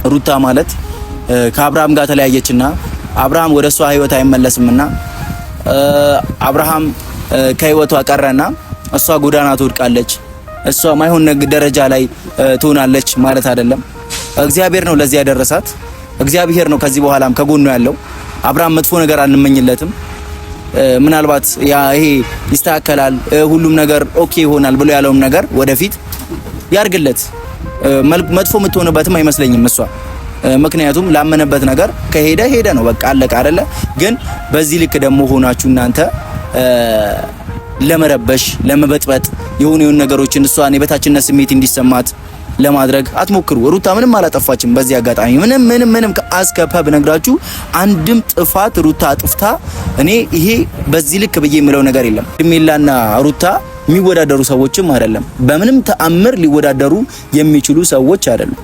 ሩታ ማለት ከአብርሃም ጋር ተለያየችና አብርሃም ወደሷ ህይወት አይመለስምና አብርሃም ከህይወቷ ቀረና እሷ ጎዳና ትወድቃለች። እሷ ማይሆን ደረጃ ላይ ትሆናለች ማለት አይደለም። እግዚአብሔር ነው ለዚህ ያደረሳት። እግዚአብሔር ነው ከዚህ በኋላም ከጎኑ ያለው። አብርሃም መጥፎ ነገር አንመኝለትም። ምናልባት ይሄ ይስተካከላል ሁሉም ነገር ኦኬ ይሆናል ብሎ ያለውም ነገር ወደፊት ያርግለት። መጥፎ የምትሆንበትም አይመስለኝም እሷ። ምክንያቱም ላመነበት ነገር ከሄደ ሄደ ነው በቃ አለቀ አይደለ? ግን በዚህ ልክ ደግሞ ሆናችሁ እናንተ ለመረበሽ ለመበጥበጥ የሆኑ ነገሮችን እሷን የበታችነት ስሜት እንዲሰማት ለማድረግ አትሞክሩ። ሩታ ምንም አላጠፋችም። በዚህ አጋጣሚ ምንም ከአስከፈ ብነግራችሁ አንድም ጥፋት ሩታ አጥፍታ እኔ ይሄ በዚህ ልክ ብዬ የምለው ነገር የለም። ሄርሜላና ሩታ የሚወዳደሩ ሰዎችም አይደለም። በምንም ተአምር ሊወዳደሩ የሚችሉ ሰዎች አይደለም።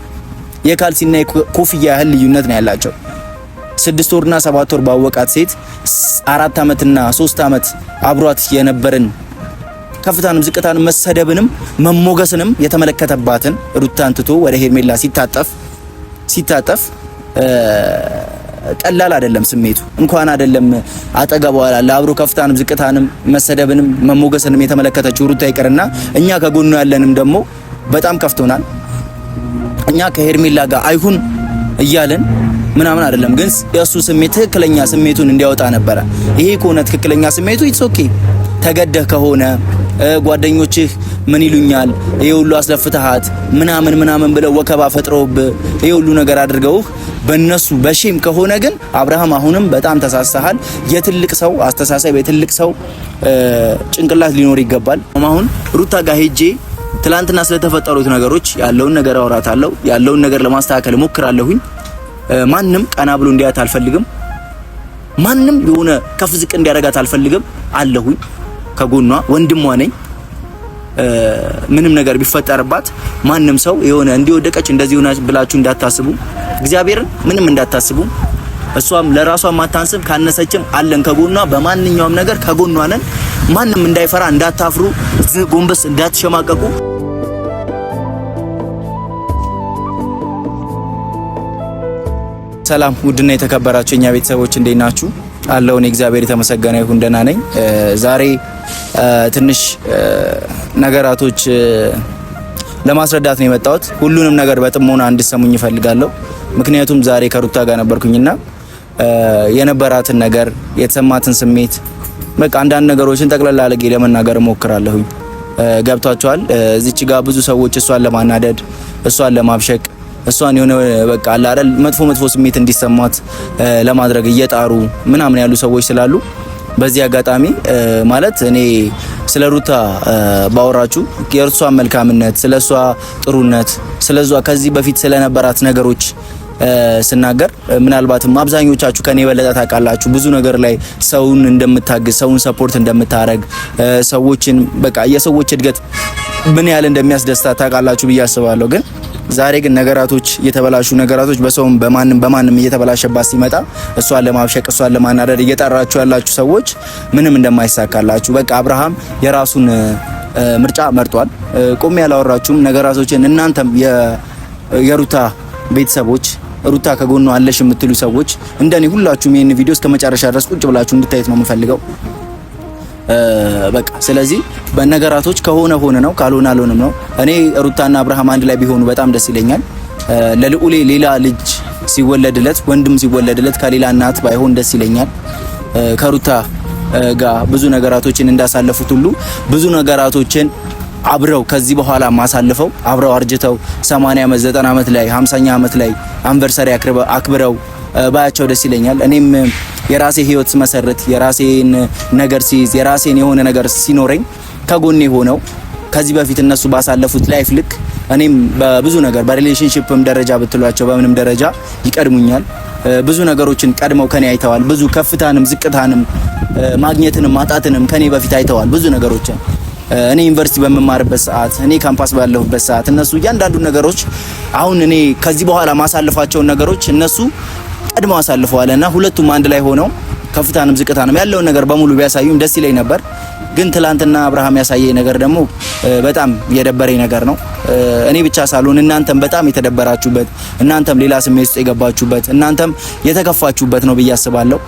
የካልሲና የኮፍያ ያህል ልዩነት ነው ያላቸው። 6 ወርና 7 ወር ባወቃት ሴት 4 አመትና 3 አመት አብሯት የነበረን ከፍታንም ዝቅታንም መሰደብንም መሞገስንም የተመለከተባትን ሩታን ትቶ ወደ ሄርሜላ ሲታጠፍ ቀላል አይደለም ስሜቱ። እንኳን አይደለም አጠገቧ ለአብሮ ከፍታንም ዝቅታንም መሰደብንም መሞገስንም የተመለከተችው ሩታ ይቀርና እኛ ከጎኑ ያለንም ደግሞ በጣም ከፍቶናል። እኛ ከሄርሜላ ጋር አይሁን እያለን ምናምን አይደለም፣ ግን የሱ ስሜት ትክክለኛ ስሜቱን እንዲያወጣ ነበረ። ይሄ ከሆነ ትክክለኛ ስሜቱ ኢትስ ኦኬ። ተገደህ ከሆነ ጓደኞችህ ምን ይሉኛል ይሄ ሁሉ አስለፍተሃት ምናምን ብለው ወከባ ፈጥረውብህ ይሄ ሁሉ ነገር አድርገው በእነሱ በሼም ከሆነ ግን አብርሃም አሁንም በጣም ተሳስተሃል። የትልቅ ሰው አስተሳሰብ የትልቅ ሰው ጭንቅላት ሊኖር ይገባል። አሁን ሩታ ጋር ሄጄ ትላንትና ስለተፈጠሩት ነገሮች ያለውን ነገር አወራታለሁ። ያለውን ነገር ለማስተካከል ሞክራለሁኝ። ማንም ቀና ብሎ እንዲያት አልፈልግም። ማንም የሆነ ከፍ ዝቅ እንዲያረጋት አልፈልግም። አለሁኝ ከጎኗ፣ ወንድሟ ነኝ። ምንም ነገር ቢፈጠርባት ማንም ሰው የሆነ እንዲወደቀች እንደዚህ ሆነ ብላችሁ እንዳታስቡ። እግዚአብሔርን ምንም እንዳታስቡ። እሷም ለራሷ ማታንስም ካነሰችም አለን ከጎኗ። በማንኛውም ነገር ከጎኗ ነን። ማንም እንዳይፈራ እንዳታፍሩ፣ ጎንበስ እንዳትሸማቀቁ። ሰላም ውድና የተከበራችሁ እኛ ቤተሰቦች እንዴት ናችሁ? አለሁ እኔ እግዚአብሔር የተመሰገነ ይሁን ደህና ነኝ። ዛሬ ትንሽ ነገራቶች ለማስረዳት ነው የመጣሁት። ሁሉንም ነገር በጥሞና እንድሰሙኝ እፈልጋለሁ። ምክንያቱም ዛሬ ከሩታ ጋር ነበርኩኝና የነበራትን ነገር የተሰማትን ስሜት በቃ አንዳንድ ነገሮችን ጠቅለል አድርጌ ለመናገር እሞክራለሁኝ። ገብቷቸዋል። እዚች ጋር ብዙ ሰዎች እሷን ለማናደድ እሷን ለማብሸቅ እሷን የሆነ በቃ አለ አይደል መጥፎ ስሜት እንዲሰማት ለማድረግ እየጣሩ ምናምን ያሉ ሰዎች ስላሉ በዚህ አጋጣሚ ማለት እኔ ስለ ሩታ ባወራችሁ የእርሷ መልካምነት፣ ስለሷ ጥሩነት፣ ስለሷ ከዚህ በፊት ስለነበራት ነገሮች ስናገር ምናልባትም አብዛኞቻችሁ ከኔ በለጠ ታውቃላችሁ። ብዙ ነገር ላይ ሰውን እንደምታግዝ፣ ሰውን ሰፖርት እንደምታረግ፣ ሰዎችን በቃ የሰዎች እድገት ምን ያህል እንደሚያስደስታ ታውቃላችሁ ብዬ አስባለሁ። ግን ዛሬ ግን ነገራቶች የተበላሹ ነገራቶች በሰውም በማንም እየተበላሸባት ሲመጣ እሷን ለማብሸቅ እሷን ለማናደድ እየጠራችሁ ያላችሁ ሰዎች ምንም እንደማይሳካላችሁ በቃ አብርሃም የራሱን ምርጫ መርጧል። ቆሜ ያላወራችሁም ነገራቶችን እናንተም የሩታ ቤተሰቦች ሩታ ከጎኗ አለሽ የምትሉ ሰዎች እንደኔ ሁላችሁም ይሄን ቪዲዮ እስከ መጨረሻ ድረስ ቁጭ ብላችሁ እንድታዩት ነው የምፈልገው። በቃ ስለዚህ በነገራቶች ከሆነ ሆነ ነው፣ ካልሆነ አልሆነም ነው። እኔ ሩታና አብርሃም አንድ ላይ ቢሆኑ በጣም ደስ ይለኛል። ለልዑሌ ሌላ ልጅ ሲወለድለት ወንድም ሲወለድለት ከሌላ እናት ባይሆን ደስ ይለኛል። ከሩታ ጋር ብዙ ነገራቶችን እንዳሳለፉት ሁሉ ብዙ ነገራቶችን አብረው ከዚህ በኋላ ማሳልፈው አብረው አርጅተው 80 ዓመት 90 ዓመት ላይ 50ኛ ዓመት ላይ አንቨርሰሪ አክብረው ባያቸው ደስ ይለኛል። እኔም የራሴ ህይወት መሰረት የራሴን ነገር ሲይዝ የራሴን የሆነ ነገር ሲኖረኝ ከጎኔ ሆነው ከዚህ በፊት እነሱ ባሳለፉት ላይፍ ልክ እኔም በብዙ ነገር በሪሌሽንሺፕም ደረጃ ብትሏቸው በምንም ደረጃ ይቀድሙኛል። ብዙ ነገሮችን ቀድመው ከኔ አይተዋል። ብዙ ከፍታንም ዝቅታንም ማግኘትንም ማጣትንም ከኔ በፊት አይተዋል ብዙ ነገሮችን። እኔ ዩኒቨርሲቲ በመማርበት ሰዓት እኔ ካምፓስ ባለሁበት ሰዓት እነሱ እያንዳንዱ ነገሮች አሁን እኔ ከዚህ በኋላ ማሳልፋቸው ነገሮች እነሱ ቀድመው አሳልፈዋልና ሁለቱም አንድ ላይ ሆነው ከፍታንም ዝቅታንም ያለውን ነገር በሙሉ ቢያሳዩም ደስ ይለኝ ነበር። ግን ትላንትና አብርሃም ያሳየኝ ነገር ደግሞ በጣም የደበረኝ ነገር ነው። እኔ ብቻ ሳልሆን እናንተም በጣም የተደበራችሁበት፣ እናንተም ሌላ ስሜት ውስጥ የገባችሁበት፣ እናንተም የተከፋችሁበት ነው ብዬ አስባለሁ።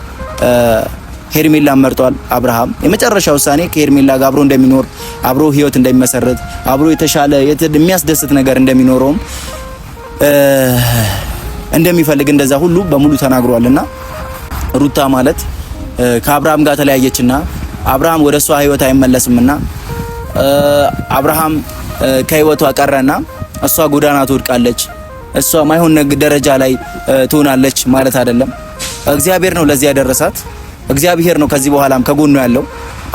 ሄርሜላን መርጧል አብርሃም። የመጨረሻ ውሳኔ ከሄርሜላ ጋር አብሮ እንደሚኖር፣ አብሮ ህይወት እንደሚመሰርት፣ አብሮ የተሻለ የሚያስደስት ነገር እንደሚኖረውም እንደሚፈልግ እንደዛ ሁሉ በሙሉ ተናግሯልና ሩታ ማለት ከአብርሃም ጋር ተለያየችና አብርሃም ወደ እሷ ህይወት አይመለስምና አብርሃም ከህይወቷ ቀረና እሷ ጎዳና ትወድቃለች፣ እሷ ማይሆን ደረጃ ላይ ትሆናለች ማለት አይደለም። እግዚአብሔር ነው ለዚህ ያደረሳት። እግዚአብሔር ነው ከዚህ በኋላም ከጎኑ ያለው።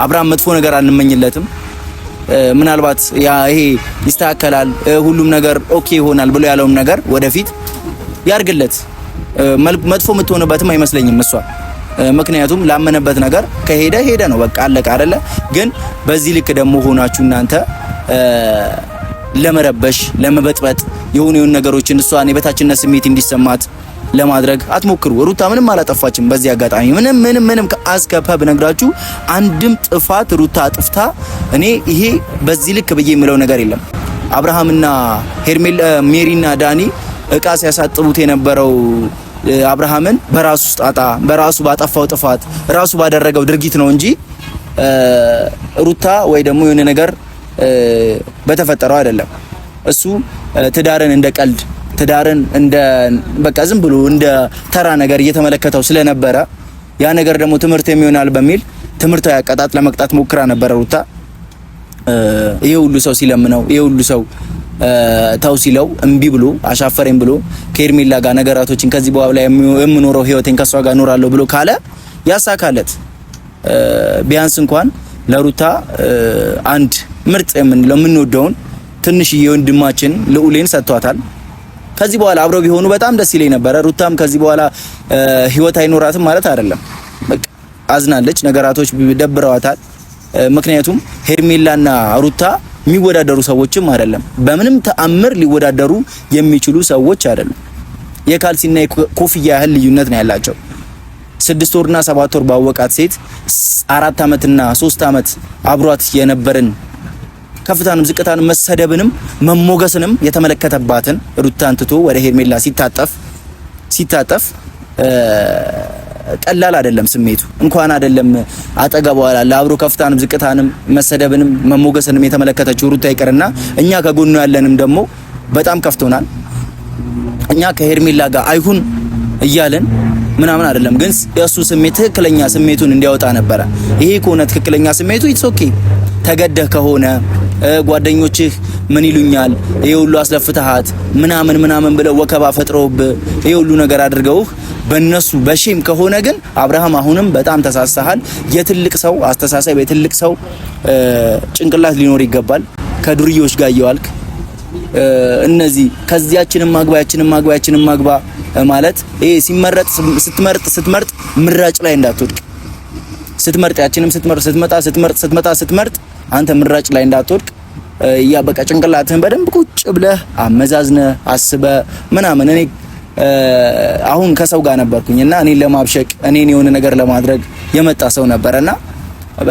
አብርሃም መጥፎ ነገር አንመኝለትም። ምናልባት ይሄ ይስተካከላል፣ ሁሉም ነገር ኦኬ ይሆናል ብሎ ያለውም ነገር ወደፊት ያርግለት። መጥፎ የምትሆንበትም አይመስለኝም እሷ። ምክንያቱም ላመነበት ነገር ከሄደ ሄደ ነው በቃ አለቀ አይደለ? ግን በዚህ ልክ ደግሞ ሆናችሁ እናንተ ለመረበሽ ለመበጥበጥ የሆኑ ነገሮችን እሷን የበታችነት ስሜት እንዲሰማት ለማድረግ አትሞክሩ። ሩታ ምንም አላጠፋችም። በዚህ አጋጣሚ ምንም ከአስከፈ ብነግራችሁ አንድም ጥፋት ሩታ አጥፍታ እኔ ይሄ በዚህ ልክ ብዬ የምለው ነገር የለም። አብርሃምና ሄርሜላ ሜሪና ዳኒ እቃ ሲያሳጥቡት የነበረው አብርሃምን በራሱ ጣጣ በራሱ ባጠፋው ጥፋት ራሱ ባደረገው ድርጊት ነው እንጂ ሩታ ወይ ደግሞ የሆነ ነገር በተፈጠረው አይደለም። እሱ ትዳርን እንደ ቀልድ ትዳርን እንደ በቃ ዝም ብሎ እንደ ተራ ነገር እየተመለከተው ስለነበረ ያ ነገር ደግሞ ትምህርት የሚሆናል በሚል ትምህርታዊ አቀጣጥ ለመቅጣት ሞክራ ነበር ሩታ። ይሄ ሁሉ ሰው ሲለምነው ይሄ ሁሉ ሰው ታው ሲለው እምቢ ብሎ አሻፈረኝ ብሎ ከሄርሜላ ጋር ነገራቶችን ከዚህ በኋላ የምኖረው ህይወቴን ከሷ ጋር እኖራለሁ ብሎ ካለ ያሳካለት። ቢያንስ እንኳን ለሩታ አንድ ምርጥ የምንለው የምንወደውን ትንሽዬ ወንድማችን ልዑሌን ሰጥቷታል። ከዚህ በኋላ አብረው ቢሆኑ በጣም ደስ ይለኝ ነበር። ሩታም ከዚህ በኋላ ህይወት አይኖራትም ማለት አይደለም። በቃ አዝናለች፣ ነገራቶች ደብረዋታል። ምክንያቱም ሄርሜላና ሩታ የሚወዳደሩ ሰዎችም አይደለም። በምንም ተአምር ሊወዳደሩ የሚችሉ ሰዎች አይደለም። የካልሲና የኮፍያ ያህል ልዩነት ነው ያላቸው። 6 ወርና 7 ወር ባወቃት ሴት 4 አመትና 3 አመት አብሯት የነበረን ከፍታንም ዝቅታንም መሰደብንም መሞገስንም የተመለከተባትን ሩታን ትቶ ወደ ሄርሜላ ሲታጠፍ ቀላል አይደለም ስሜቱ። እንኳን አይደለም አጠገቧ ለአብሮ ከፍታንም ዝቅታንም መሰደብንም መሞገስንም የተመለከተችው ሩታ ይቀርና እኛ ከጎኑ ያለንም ደግሞ በጣም ከፍቶናል። እኛ ከሄርሜላ ጋር አይሁን እያለን ምናምን አይደለም፣ ግን የሱ ስሜት ትክክለኛ ስሜቱን እንዲያወጣ ነበረ። ይሄ ከሆነ ትክክለኛ ስሜቱ ኢትስ ኦኬ። ተገደህ ከሆነ ጓደኞችህ ምን ይሉኛል ይሄ ሁሉ አስለፍተሃት ምናምን ብለው ወከባ ፈጥረውብህ ይሄ ሁሉ ነገር አድርገውህ በእነሱ በሼም ከሆነ ግን አብርሃም አሁንም በጣም ተሳስተሃል። የትልቅ ሰው አስተሳሰብ የትልቅ ሰው ጭንቅላት ሊኖር ይገባል። ከዱርዮች ጋር እየዋልክ እነዚህ ከዚያችንም ማግባ ማለት ይሄ ሲመረጥ ስትመርጥ ምራጭ ላይ እንዳትወድቅ። ስትመርጥ ያችንም ስትመጣ አንተ ምራጭ ላይ እንዳትወድቅ። ያ በቃ ጭንቅላትህን በደንብ ቁጭ ብለህ አመዛዝነህ አስበህ ምናምን። እኔ አሁን ከሰው ጋር ነበርኩኝና እኔን ለማብሸቅ እኔን የሆነ ነገር ለማድረግ የመጣ ሰው ነበርና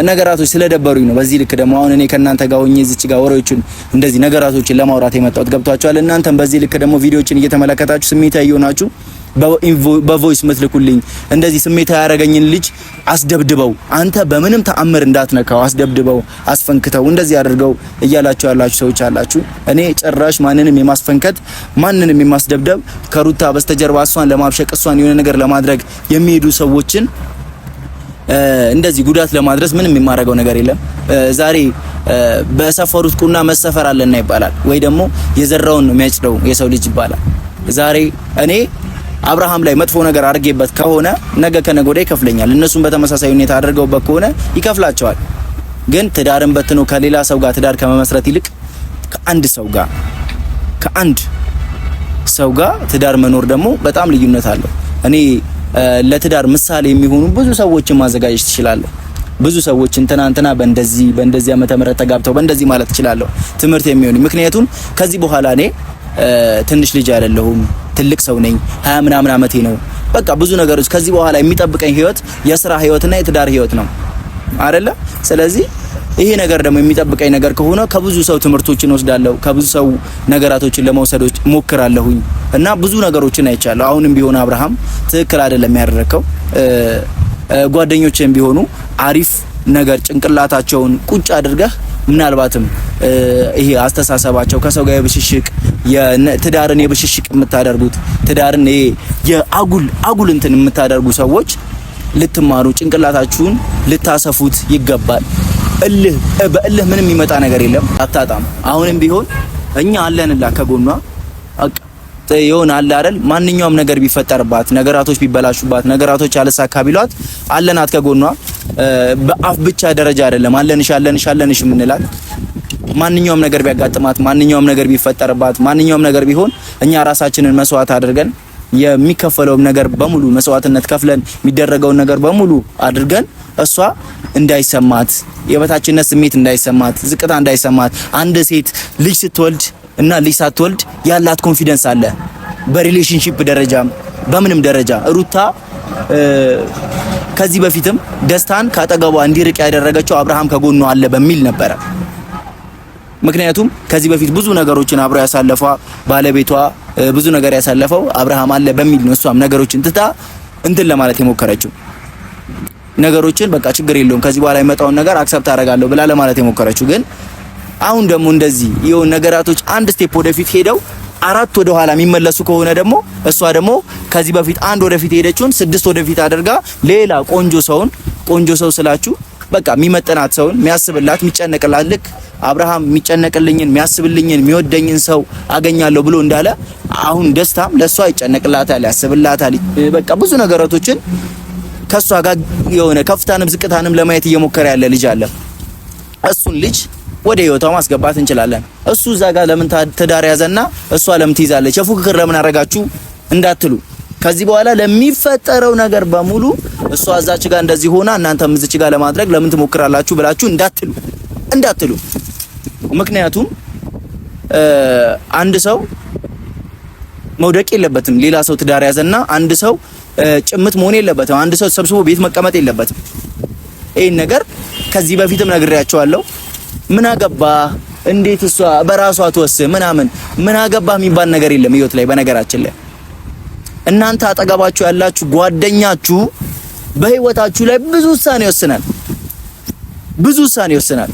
ነገራቶች ስለደበሩኝ ነው። በዚህ ልክ ደግሞ አሁን እኔ ከናንተ ጋር ሆኜ እዚች ጋር ወሬዎችን እንደዚህ ነገራቶችን ለማውራት የመጣሁት ገብቷችኋል። እናንተም በዚህ ልክ ደግሞ ቪዲዮዎችን እየተመለከታችሁ ስሜታዊ እየሆናችሁ በቮይስ ምትልኩልኝ እንደዚህ ስሜታዊ ያረጋኝን ልጅ አስደብድበው አንተ በምንም ተአምር እንዳትነካው አስደብድበው አስፈንክተው እንደዚህ አድርገው እያላችሁ ያላችሁ ሰዎች አላችሁ። እኔ ጭራሽ ማንንም የማስፈንከት ማንንም የማስደብደብ ከሩታ በስተጀርባ እሷን ለማብሸቅ እሷን የሆነ ነገር ለማድረግ የሚሄዱ ሰዎችን እንደዚህ ጉዳት ለማድረስ ምንም የማረገው ነገር የለም። ዛሬ በሰፈሩት ቁና መሰፈር አለና ይባላል፣ ወይ ደግሞ የዘራውን ነው የሚያጭደው የሰው ልጅ ይባላል። ዛሬ እኔ አብርሃም ላይ መጥፎ ነገር አድርጌበት ከሆነ ነገ ከነገ ወዲያ ይከፍለኛል። እነሱም በተመሳሳይ ሁኔታ አድርገውበት ከሆነ ይከፍላቸዋል። ግን ትዳርን በትኖ ከሌላ ሰው ጋር ትዳር ከመመስረት ይልቅ ከአንድ ሰው ጋር ትዳር መኖር ደግሞ በጣም ልዩነት አለው። እኔ ለትዳር ምሳሌ የሚሆኑ ብዙ ሰዎችን ማዘጋጀት ትችላለህ። ብዙ ሰዎች እንትና በእንደዚህ ዓመተ ምህረት ተጋብተው በእንደዚህ ማለት ትችላለህ። ትምህርት የሚሆን ምክንያቱም ከዚህ በኋላ እኔ ትንሽ ልጅ አይደለሁም፣ ትልቅ ሰው ነኝ። 20 ምናምን አመቴ ነው። በቃ ብዙ ነገሮች ከዚህ በኋላ የሚጠብቀኝ ህይወት የሥራ ህይወትና የትዳር ህይወት ነው አይደለ? ስለዚህ ይሄ ነገር ደግሞ የሚጠብቀኝ ነገር ከሆነ ከብዙ ሰው ትምህርቶችን ወስዳለሁ፣ ከብዙ ሰው ነገራቶችን ለመውሰዶች ሞክራለሁኝ እና ብዙ ነገሮችን አይቻለሁ። አሁንም ቢሆን አብርሃም ትክክል አይደለም ያደረከው። ጓደኞችም ቢሆኑ አሪፍ ነገር ጭንቅላታቸውን ቁጭ አድርገህ ምናልባትም ይሄ አስተሳሰባቸው ከሰው ጋር የብሽሽቅ የትዳርን የብሽሽቅ የምታደርጉት ትዳርን የአጉል እንትን የምታደርጉ ሰዎች ልትማሩ ጭንቅላታችሁን ልታሰፉት ይገባል። በእልህ ምንም የሚመጣ ነገር የለም፣ አታጣም። አሁንም ቢሆን እኛ አለንላ ከጎኗ ይሆን አለ አይደል? ማንኛውም ነገር ቢፈጠርባት፣ ነገራቶች ቢበላሹባት፣ ነገራቶች አልሳካ ቢሏት አለናት ከጎኗ። በአፍ ብቻ ደረጃ አይደለም አለንሽ የምንላት። ማንኛውም ነገር ቢያጋጥማት፣ ማንኛውም ነገር ቢፈጠርባት፣ ማንኛውም ነገር ቢሆን እኛ ራሳችንን መስዋዕት አድርገን የሚከፈለውም ነገር በሙሉ መስዋዕትነት ከፍለን የሚደረገውን ነገር በሙሉ አድርገን እሷ እንዳይሰማት የበታችነት ስሜት እንዳይሰማት ዝቅታ እንዳይሰማት አንድ ሴት ልጅ ስትወልድ እና ልጅ ሳትወልድ ያላት ኮንፊደንስ አለ። በሪሌሽንሺፕ ደረጃ በምንም ደረጃ ሩታ ከዚህ በፊትም ደስታን ካጠገቧ እንዲርቅ ያደረገችው አብርሃም ከጎኗ አለ በሚል ነበረ። ምክንያቱም ከዚህ በፊት ብዙ ነገሮችን አብሮ ያሳለፈው ባለቤቷ ብዙ ነገር ያሳለፈው አብርሃም አለ በሚል ነው። እሷም ነገሮችን ትታ እንትን ለማለት የሞከረችው ነገሮችን በቃ ችግር የለውም ከዚህ በኋላ የመጣውን ነገር አክሰፕት አደርጋለሁ ብላ ለማለት የሞከረችው ግን አሁን ደግሞ እንደዚህ ይሁን ነገራቶች አንድ ስቴፕ ወደፊት ሄደው አራት ወደ ኋላ የሚመለሱ ከሆነ ደግሞ እሷ ደግሞ ከዚህ በፊት አንድ ወደፊት ሄደችውን 6 ወደፊት አድርጋ ሌላ ቆንጆ ሰው ስላችሁ በቃ የሚመጠናት ሰውን የሚያስብላት የሚጨነቅላት ልክ አብርሃም የሚጨነቅልኝን የሚያስብልኝን የሚወደኝን ሰው አገኛለሁ ብሎ እንዳለ አሁን ደስታም ለሷ ይጨነቅላታል ያስብላታል። በቃ ብዙ ነገራቶችን ከሷ ጋር የሆነ ከፍታንም ዝቅታንም ለማየት እየሞከረ ያለ ልጅ አለ። እሱን ልጅ ወደ ህይወቷ ማስገባት እንችላለን። እሱ እዛ ጋር ለምን ትዳር ያዘና እሷ ለምን ትይዛለች የፉክክር ለምን አረጋችሁ እንዳትሉ ከዚህ በኋላ ለሚፈጠረው ነገር በሙሉ እሷ እዛች ጋር እንደዚህ ሆና እናንተም እዚች ጋር ለማድረግ ለምን ትሞክራላችሁ ብላችሁ እንዳትሉ። ምክንያቱም አንድ ሰው መውደቅ የለበትም። ሌላ ሰው ትዳር ያዘና አንድ ሰው ጭምት መሆን የለበትም። አንድ ሰው ተሰብስቦ ቤት መቀመጥ የለበትም። ይሄን ነገር ከዚህ በፊትም ነግሬያቸዋለሁ። ምን አገባ እንዴት እሷ በራሷ ተወሰነ ምናምን ምን አገባ የሚባል ነገር የለም ህይወት ላይ። በነገራችን ላይ እናንተ አጠገባችሁ ያላችሁ ጓደኛችሁ በህይወታችሁ ላይ ብዙ ውሳኔ ይወስናል።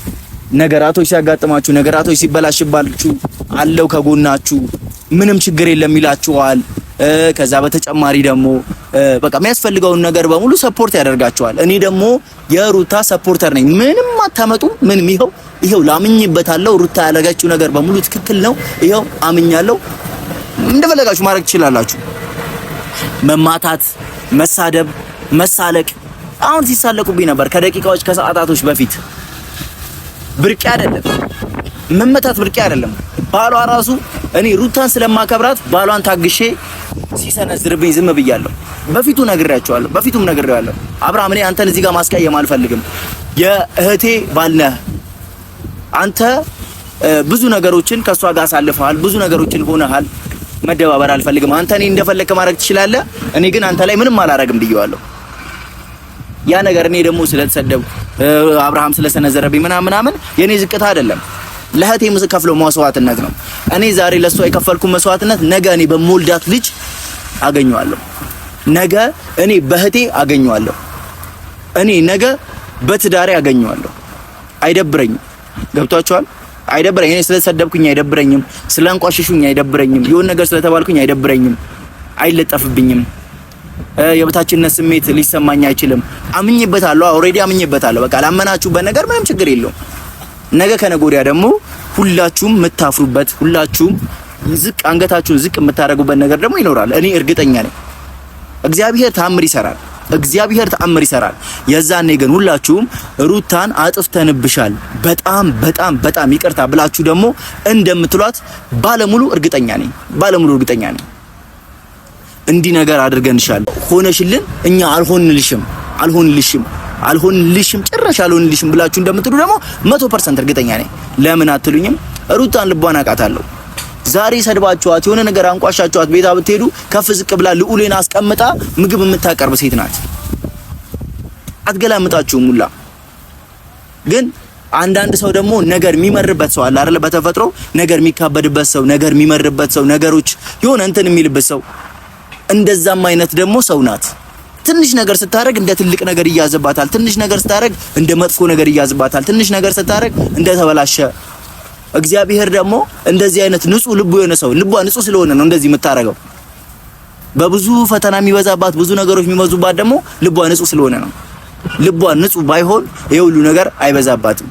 ነገራቶች ሲያጋጥማችሁ፣ ነገራቶች ሲበላሽባችሁ አለው ከጎናችሁ ምንም ችግር የለም ይላችኋል። ከዛ በተጨማሪ ደግሞ በቃ የሚያስፈልገውን ነገር በሙሉ ሰፖርት ያደርጋችኋል። እኔ ደግሞ የሩታ ሰፖርተር ነኝ። ምንም አታመጡ ምንም ይሄው ላምኝበታለሁ። ሩታ ያደረገችው ነገር በሙሉ ትክክል ነው። ይሄው አምኛለሁ። እንደፈለጋችሁ ማድረግ ትችላላችሁ። መማታት፣ መሳደብ፣ መሳለቅ አሁን ሲሳለቁብኝ ነበር ከደቂቃዎች ከሰዓታቶች በፊት። ብርቅ አይደለም መመታት፣ ብርቅ አይደለም። ባሏ ራሱ እኔ ሩታን ስለማከብራት ባሏን ታግሼ ሲሰነዝርብኝ ዝም ብያለሁ። በፊቱም ነግሬያለሁ። አብርሃም እኔ አንተን እዚህ ጋር ማስቀየም አልፈልግም። የእህቴ ባል ነህ አንተ። ብዙ ነገሮችን ከሷ ጋር አሳልፈሃል፣ ብዙ ነገሮችን ሆነሃል። መደባበር አልፈልግም። አንተ እኔ እንደፈለክ ማድረግ ትችላለህ፣ እኔ ግን አንተ ላይ ምንም አላረግም ብየዋለሁ። ያ ነገር እኔ ደግሞ ስለተሰደብኩ አብርሃም ስለሰነዘረብኝ ምናምን የኔ ዝቅታ አይደለም፣ ለእህቴ የምከፍለው መስዋዕትነት ነው። እኔ ዛሬ ለሷ የከፈልኩ መስዋዕትነት ነገ እኔ በሞልዳት ልጅ አገኘዋለሁ። ነገ እኔ በእህቴ አገኘዋለሁ። እኔ ነገ በትዳሬ አገኘዋለሁ። አይደብረኝም። ገብቷችኋል? አይደብረኝም። እኔ ስለተሰደብኩኝ አይደብረኝም፣ ስለንቋሽሹኝ አይደብረኝም፣ የሆነ ነገር ስለተባልኩኝ አይደብረኝም፣ አይለጠፍብኝም። የበታችነት ስሜት ሊሰማኝ አይችልም። አምኜበታለሁ። ኦሬዲ አምኜበታለሁ። በቃ ላመናችሁበት ነገር ምንም ችግር የለውም። ነገ ከነገ ወዲያ ደግሞ ሁላችሁም የምታፍሩበት ሁላችሁም አንገታችሁን ዝቅ የምታደርጉበት ነገር ደግሞ ይኖራል። እኔ እርግጠኛ ነኝ። እግዚአብሔር ተአምር ይሰራል። የዛኔ ግን ሁላችሁም ሩታን አጥፍተንብሻል በጣም ይቅርታ ብላችሁ ደግሞ እንደምትሏት ባለሙሉ እርግጠኛ ነኝ። እንዲህ ነገር አድርገንሻል ሆነሽልን እኛ አልሆንልሽም ጭራሽ አልሆንልሽም ብላችሁ እንደምትሉ ደግሞ 100% እርግጠኛ ነኝ። ለምን አትሉኝም? ሩታን ልቧን አውቃታለሁ። ዛሬ ሰድባችኋት የሆነ ነገር አንቋሻችኋት ቤታ ብትሄዱ ከፍ ዝቅ ብላ ልዑሌን አስቀምጣ ምግብ የምታቀርብ ሴት ናት። አትገላምጣችሁም ሁላ። ግን አንዳንድ ሰው ደግሞ ነገር የሚመርበት ሰው አለ አይደል? በተፈጥሮ ነገር የሚካበድበት ሰው፣ ነገር የሚመርበት ሰው፣ ነገሮች የሆነ እንትን የሚልበት ሰው፣ እንደዛም አይነት ደግሞ ሰው ናት። ትንሽ ነገር ስታረግ እንደ ትልቅ ነገር ይያዝባታል። ትንሽ ነገር ስታረግ እንደ መጥፎ ነገር ይያዝባታል። ትንሽ ነገር ስታረግ እንደ ተበላሸ። እግዚአብሔር ደግሞ እንደዚህ አይነት ንጹህ ልቡ የሆነ ሰው ልቧ ንጹህ ስለሆነ ነው እንደዚህ የምታረገው። በብዙ ፈተና የሚበዛባት ብዙ ነገሮች የሚመዙባት ደግሞ ልቧ ንጹህ ስለሆነ ነው። ልቧ ንጹህ ባይሆን ይሄ ሁሉ ነገር አይበዛባትም።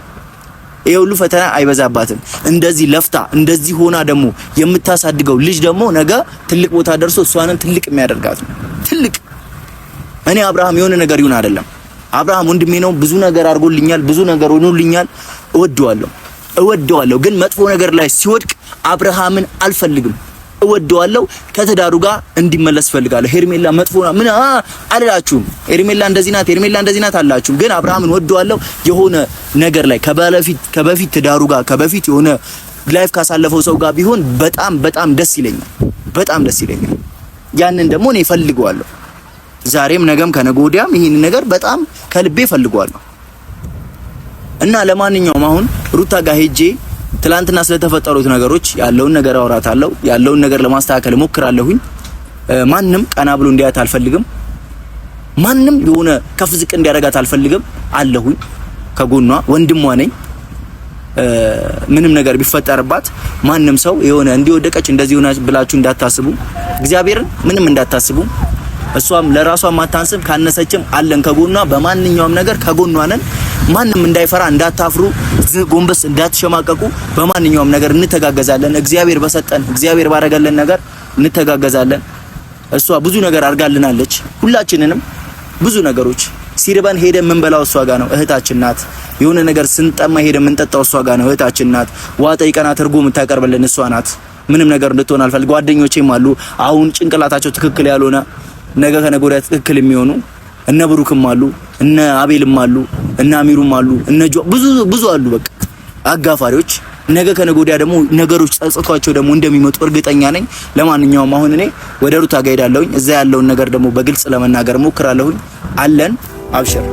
ይሄ ሁሉ ፈተና አይበዛባትም። እንደዚህ ለፍታ እንደዚህ ሆና ደግሞ የምታሳድገው ልጅ ደግሞ ነገ ትልቅ ቦታ ደርሶ እሷንም ትልቅ የሚያደርጋት ነው። ትልቅ እኔ አብርሃም የሆነ ነገር ይሁን አይደለም። አብርሃም ወንድሜ ነው። ብዙ ነገር አድርጎልኛል። ብዙ ነገር ሆኖልኛል። እወደዋለሁ። ግን መጥፎ ነገር ላይ ሲወድቅ አብርሃምን አልፈልግም። እወደዋለሁ። ከትዳሩ ጋር እንዲመለስ ፈልጋለሁ። ሄርሜላ መጥፎ ነው ምን አላላችሁም? ሄርሜላ እንደዚህ ናት አላችሁም። ግን አብርሃምን እወደዋለሁ። የሆነ ነገር ላይ ከበፊት ትዳሩ ጋር ከበፊት የሆነ ላይፍ ካሳለፈው ሰው ጋር ቢሆን በጣም ደስ ይለኛል። ያንን ደግሞ እኔ እፈልገዋለሁ። ዛሬም ነገም ከነገ ወዲያም ይሄን ነገር በጣም ከልቤ እፈልገዋለሁ። እና ለማንኛውም አሁን ሩታ ጋር ሄጄ ትላንትና ስለተፈጠሩት ነገሮች ያለውን ነገር አወራታለሁ። ያለውን ነገር ለማስተካከል እሞክራለሁኝ። ማንም ቀና ብሎ እንዲያት አልፈልግም። ማንም የሆነ ከፍ ዝቅ እንዲያደርጋት አልፈልግም። አለሁኝ ከጎኗ፣ ወንድሟ ነኝ። ምንም ነገር ቢፈጠርባት ማንም ሰው የሆነ እንዲወደቀች እንደዚህ ሆነ ብላችሁ እንዳታስቡ። እግዚአብሔርን ምንም እንዳታስቡ። እሷም ለራሷ ማታንስም፣ ካነሰችም አለን ከጎኗ። በማንኛውም ነገር ከጎኗ ነን። ማንም እንዳይፈራ፣ እንዳታፍሩ፣ ጎንበስ እንዳትሸማቀቁ። በማንኛውም ነገር እንተጋገዛለን። እግዚአብሔር በሰጠን እግዚአብሔር ባረገልን ነገር እንተጋገዛለን። እሷ ብዙ ነገር አድርጋልናለች። ሁላችንንም ብዙ ነገሮች ሲርበን ሄደን የምንበላው እሷ ጋር ነው። እህታችን ናት። የሆነ ነገር ስንጠማ ሄደን የምንጠጣው እሷ ጋር ነው። እህታችን ናት። ዋጣ ይቀና ትርጉ የምታቀርብልን እሷ ናት። ምንም ነገር እንድትሆን አልፈልግ። ጓደኞቼም አሉ አሁን ጭንቅላታቸው ትክክል ያልሆነ ነገ ከነገ ወዲያ ትክክል የሚሆኑ እነ ብሩክም አሉ፣ እነ አቤልም አሉ፣ እነ አሚሩም አሉ፣ እነ ብዙ አሉ። በቃ አጋፋሪዎች ነገ ከነገ ወዲያ ደግሞ ነገሮች ጸጽቷቸው ደግሞ እንደሚመጡ እርግጠኛ ነኝ። ለማንኛውም አሁን እኔ ወደ ሩታ ጋር ሄዳለሁኝ። እዛ ያለውን ነገር ደግሞ በግልጽ ለመናገር ሞክራለሁኝ። አለን አብሽር